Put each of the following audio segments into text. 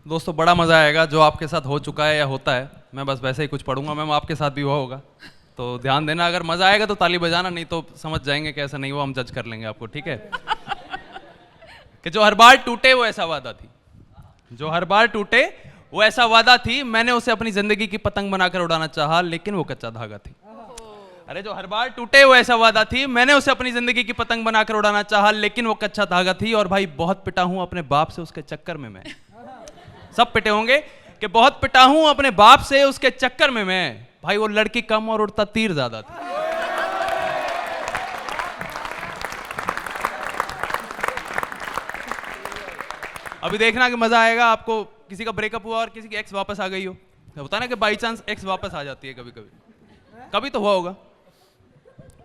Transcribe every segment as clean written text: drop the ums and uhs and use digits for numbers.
दोस्तों बड़ा मज़ा आएगा, जो आपके साथ हो चुका है या होता है। मैं बस वैसे ही कुछ पढ़ूंगा, मैम आपके साथ भी हुआ होगा, तो ध्यान देना। अगर मज़ा आएगा तो ताली बजाना, नहीं तो समझ जाएंगे कि ऐसा नहीं हुआ, हम जज कर लेंगे आपको, ठीक है। कि जो हर बार टूटे वो ऐसा वादा थी, जो हर बार टूटे वो ऐसा वादा थी, मैंने उसे अपनी जिंदगी की पतंग बनाकर उड़ाना चाहा, लेकिन वो कच्चा धागा थी। अरे जो हर बार टूटे वो ऐसा वादा थी, मैंने उसे अपनी जिंदगी की पतंग बनाकर उड़ाना चाहा, लेकिन वो कच्चा धागा थी। और भाई बहुत पिटा हूं अपने बाप से उसके चक्कर में मैं। सब पिटे होंगे कि बहुत पिटा हूं अपने बाप से उसके चक्कर में मैं। भाई वो लड़की कम और उड़ता तीर ज्यादा था। अभी देखना कि मजा आएगा आपको। किसी का ब्रेकअप हुआ और किसी की एक्स वापस आ गई हो, होता है ना कि बाई चांस एक्स वापस आ जाती है कभी कभी। कभी तो हुआ होगा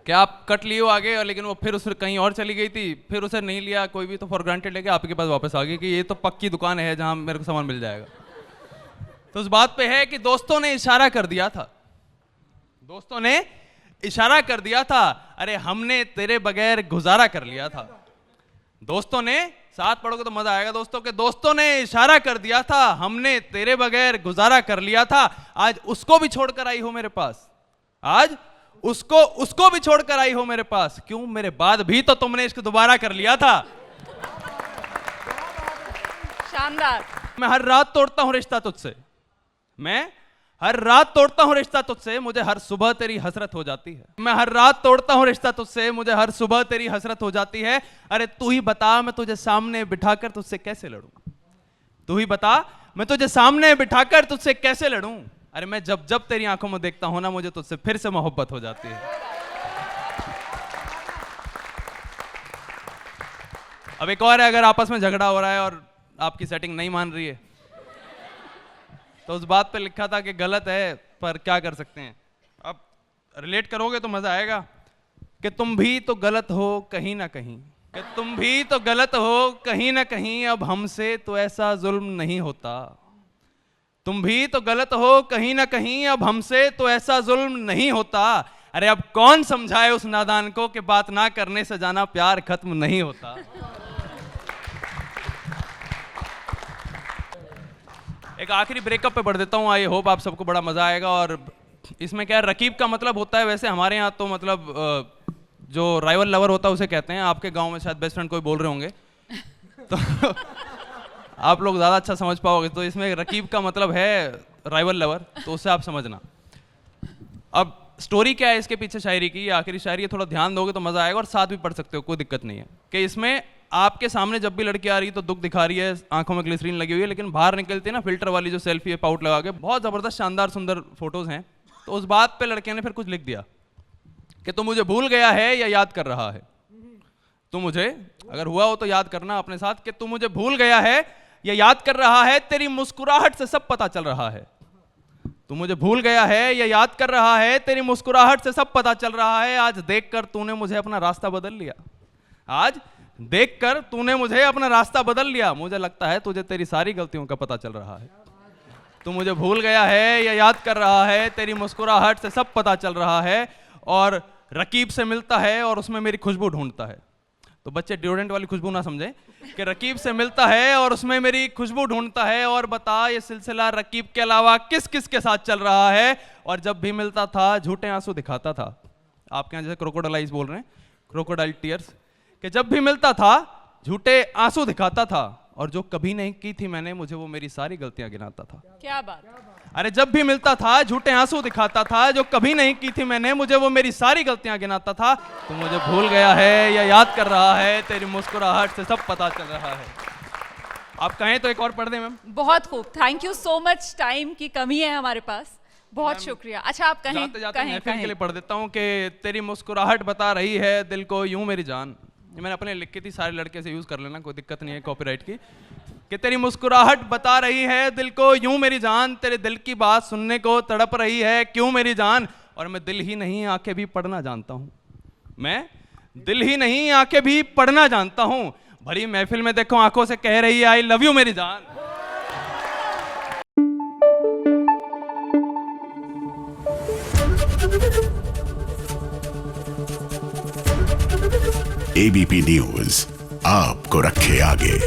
क्या आप कट लिए हो आगे, और लेकिन वो फिर उसे कहीं और चली गई थी, फिर उसे नहीं लिया कोई भी, तो फॉर ग्रांटेड लेके आपके पास वापस आ गई कि ये तो पक्की दुकान है जहां मेरे को सामान मिल जाएगा। तो उस बात पे है कि दोस्तों ने इशारा कर दिया था, दोस्तों ने इशारा कर दिया था, अरे हमने तेरे बगैर गुजारा कर लिया था। दोस्तों ने, साथ पढ़ोगे तो मजा आएगा दोस्तों के, दोस्तों ने इशारा कर दिया था, हमने तेरे बगैर गुजारा कर लिया था। आज उसको भी छोड़कर आई हो मेरे पास, आज उसको भी छोड़कर आई हो मेरे पास। क्यों? मेरे बाद भी तो तुमने इसको दोबारा कर लिया था। शानदार। मैं हर रात तोड़ता हूं रिश्ता तुझसे, मैं हर रात तोड़ता हूं रिश्ता तुझसे, मुझे हर सुबह तेरी हसरत हो जाती है। मैं हर रात तोड़ता हूं रिश्ता तुझसे, मुझे हर सुबह तेरी हसरत हो जाती है। अरे तू ही बता मैं तुझे सामने बिठाकर तुझसे कैसे लड़ूं, तू ही बता मैं तुझे सामने बिठाकर तुझसे कैसे लड़ूं। अरे मैं जब जब तेरी आंखों में देखता हूं ना, मुझे तुझसे फिर से मोहब्बत हो जाती है। अब एक और है, अगर आपस में झगड़ा हो रहा है और आपकी सेटिंग नहीं मान रही है, तो उस बात पे लिखा था कि गलत है पर क्या कर सकते हैं। अब रिलेट करोगे तो मजा आएगा कि तुम भी तो गलत हो कहीं ना कहीं, कि तुम भी तो गलत हो कहीं ना कहीं, अब हमसे तो ऐसा जुल्म नहीं होता। तुम भी तो गलत हो कहीं ना कहीं, अब हमसे तो ऐसा जुल्म नहीं होता। अरे अब कौन समझाए उस नादान को कि बात ना करने से जाना प्यार खत्म नहीं होता। एक आखिरी ब्रेकअप पे बढ़ देता हूँ, आई होप आप सबको बड़ा मजा आएगा। और इसमें क्या है, रकीब का मतलब होता है वैसे हमारे यहाँ तो मतलब जो राइवल लवर होता है उसे कहते हैं। आपके गांव में शायद बेस्ट फ्रेंड कोई बोल रहे होंगे तो आप लोग ज़्यादा अच्छा समझ पाओगे। तो इसमें रकीब का मतलब है राइवल लवर, तो उससे आप समझना। अब स्टोरी क्या है इसके पीछे शायरी की, आखिरी शायरी है, थोड़ा ध्यान दोगे तो मज़ा आएगा। और साथ भी पढ़ सकते हो, कोई दिक्कत नहीं है। कि इसमें आपके सामने जब भी लड़की आ रही है तो दुख दिखा रही है, आंखों में ग्लिसरीन लगी हुई है, लेकिन बाहर निकलती है ना फिल्टर वाली जो सेल्फी है पाउट लगा के, बहुत ज़बरदस्त शानदार सुंदर फोटोज़ हैं। तो उस बात पे लड़के ने फिर कुछ लिख दिया कि तू मुझे भूल गया है या याद कर रहा है। तू मुझे, अगर हुआ हो तो याद करना अपने साथ, कि तू मुझे भूल गया है या याद कर रहा है, तेरी मुस्कुराहट से सब पता चल रहा है। तू मुझे भूल गया है या याद कर रहा है, तेरी मुस्कुराहट से सब पता चल रहा है। आज देखकर तूने मुझे अपना रास्ता बदल लिया, आज देखकर तूने मुझे अपना रास्ता बदल लिया। मुझे लगता है तुझे तेरी सारी गलतियों का पता चल रहा है। तू मुझे भूल गया है या याद कर रहा है, तेरी मुस्कुराहट से सब पता चल रहा है। और रकीब से मिलता है और उसमें मेरी खुशबू ढूंढता है। तो बच्चे डिओड्रेंट वाली खुशबू ना समझे, कि रकीब से मिलता है और उसमें मेरी खुशबू ढूंढता है। और बता ये सिलसिला रकीब के अलावा किस किस के साथ चल रहा है। और जब भी मिलता था झूठे आंसू दिखाता था। आपके यहाँ जैसे क्रोकोडाइल आइज बोल रहे हैं, क्रोकोडाइल टीयर्स, कि जब भी मिलता था झूठे आंसू दिखाता था। और जो कभी नहीं की थी मैंने, मुझे वो मेरी सारी गलतियां गिनाता था। क्या बात। अरे जब भी मिलता था झूठे आंसू दिखाता था, जो कभी नहीं की थी मैंने, मुझे वो मेरी सारी गलतियां गिनाता था। तू मुझे भूल गया है या याद कर रहा है, तेरी मुस्कुराहट से सब पता चल रहा है। आप कहें तो एक और पढ़ दें मैम। बहुत खूब, thank you so much. Time की कमी है हमारे पास, बहुत शुक्रिया। अच्छा आप कहें, जाते जाते महफिल के लिए पढ़ देता हूँ कि तेरी मुस्कुराहट बता रही है दिल को यूं मेरी जान। ये मैंने अपने लिख की थी, सारे लड़के से यूज कर लेना, कोई दिक्कत नहीं है कॉपीराइट की। कि तेरी मुस्कुराहट बता रही है दिल को यूं मेरी जान, तेरे दिल की बात सुनने को तड़प रही है क्यों मेरी जान। और मैं दिल ही नहीं आंखें भी पढ़ना जानता हूं, मैं दिल ही नहीं आंखें भी पढ़ना जानता हूं। भरी महफिल में देखो आंखों से कह रही है आई लव यू मेरी जान। एबीपी न्यूज आपको रखे आगे।